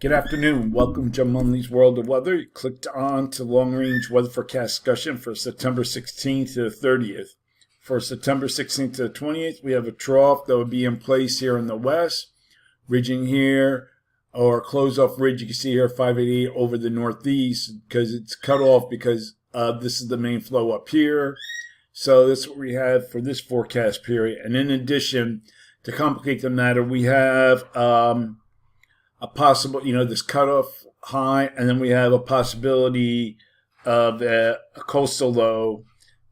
Good afternoon. Welcome to Munley's World of Weather. You clicked on to long-range weather forecast discussion for September 16th to the 30th. For September 16th to the 20th, we have a trough that would be in place here in the west, ridging here, or close-off ridge you can see here, 588 over the northeast, because it's cut off because this is the main flow up here. So that's what we have for this forecast period. And in addition, to complicate the matter, we have a possible, this cutoff high, and then we have a possibility of a coastal low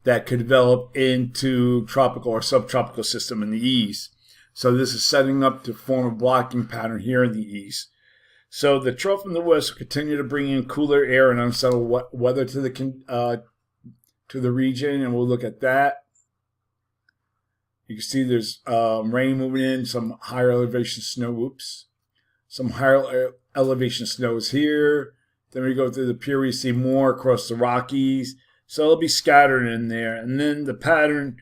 that could develop into tropical or subtropical system in the east. So this is setting up to form a blocking pattern here in the east. So the trough in the west will continue to bring in cooler air and unsettled weather to the region, and we'll look at that. You can see there's rain moving in, some higher elevation snow. Some higher elevation snows here. Then we go through the period, see more across the Rockies. So it'll be scattered in there. And then the pattern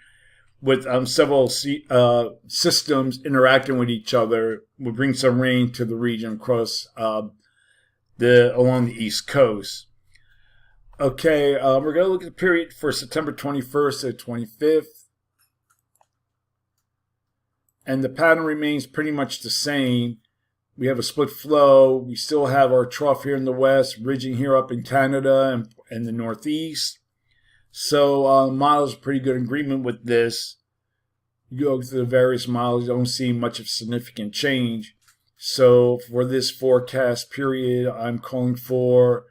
with several systems interacting with each other will bring some rain to the region across along the East Coast. Okay, we're going to look at the period for September 21st to 25th. And the pattern remains pretty much the same. We have a split flow. We still have our trough here in the west, ridging here up in Canada and the northeast. So models are pretty good agreement with this. You go through the various models, you don't see much of significant change. So for this forecast period, I'm calling for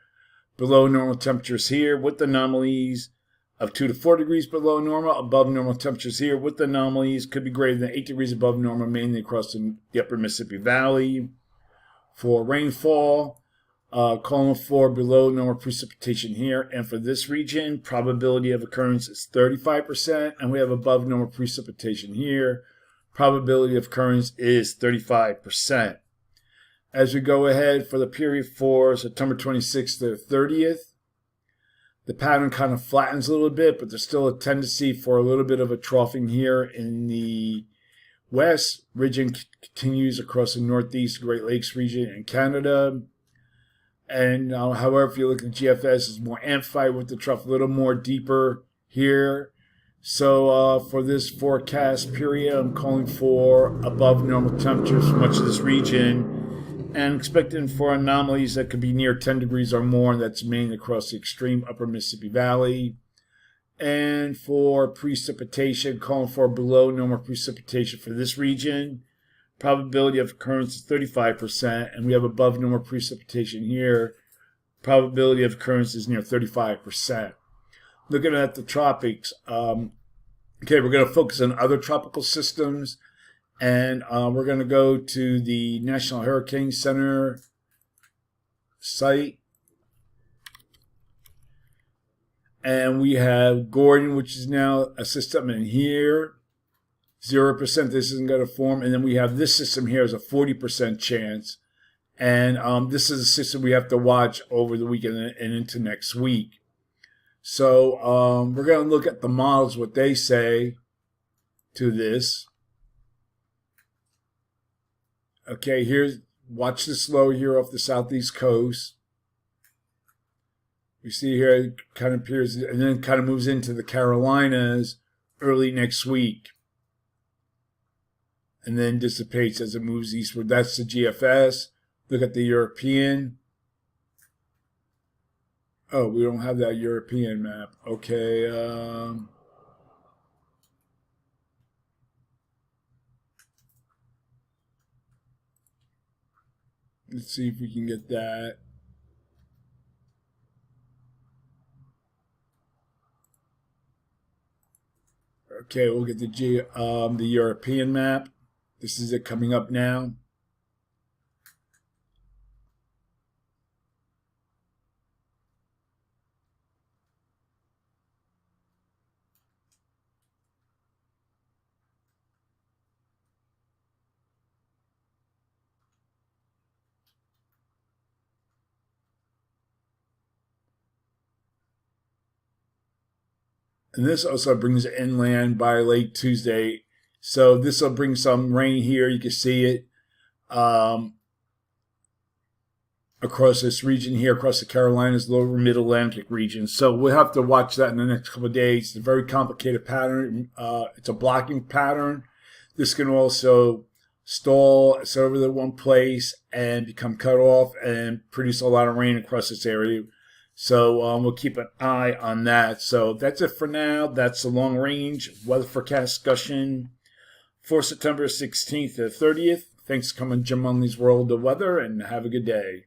below normal temperatures here with anomalies of 2 to 4 degrees below normal, above normal temperatures here with anomalies could be greater than 8 degrees above normal, mainly across the upper Mississippi Valley. For rainfall, calling for below normal precipitation here. And for this region, probability of occurrence is 35%, and we have above normal precipitation here. Probability of occurrence is 35%. As we go ahead for the period for September 26th to 30th, the pattern kind of flattens a little bit, but there's still a tendency for a little bit of a troughing here in the west. Ridging continues across the northeast Great Lakes region and Canada. And however, if you look at GFS, it's more amplified with the trough a little more deeper here. So for this forecast period, I'm calling for above normal temperatures for much of this region and expecting for anomalies that could be near 10 degrees or more, and that's mainly across the extreme upper Mississippi Valley. And for precipitation, calling for below normal precipitation for this region. Probability of occurrence is 35%, and we have above normal precipitation here. Probability of occurrence is near 35%. Looking at the tropics, okay, we're going to focus on other tropical systems, and we're going to go to the National Hurricane Center site. And we have Gordon, which is now a system in here. 0% this isn't going to form. And then we have this system here as a 40% chance. And this is a system we have to watch over the weekend and into next week. So we're going to look at the models, what they say to this. Okay, watch this low here off the southeast coast. We see here it kind of appears and then kind of moves into the Carolinas early next week. And then dissipates as it moves eastward. That's the GFS. Look at the European. Oh, we don't have that European map. Okay. Let's see if we can get that. Okay, we'll get the European map. This is it coming up now. And this also brings it inland by late Tuesday. So this will bring some rain here. You can see it across this region here, across the Carolinas, lower mid-Atlantic region. So we'll have to watch that in the next couple of days. It's a very complicated pattern. It's a blocking pattern. This can also stall, sit over the one place, and become cut off and produce a lot of rain across this area. So we'll keep an eye on that. So that's it for now. That's the long range weather forecast discussion for September 16th to 30th. Thanks for coming to Jim Munley's World of Weather, and have a good day.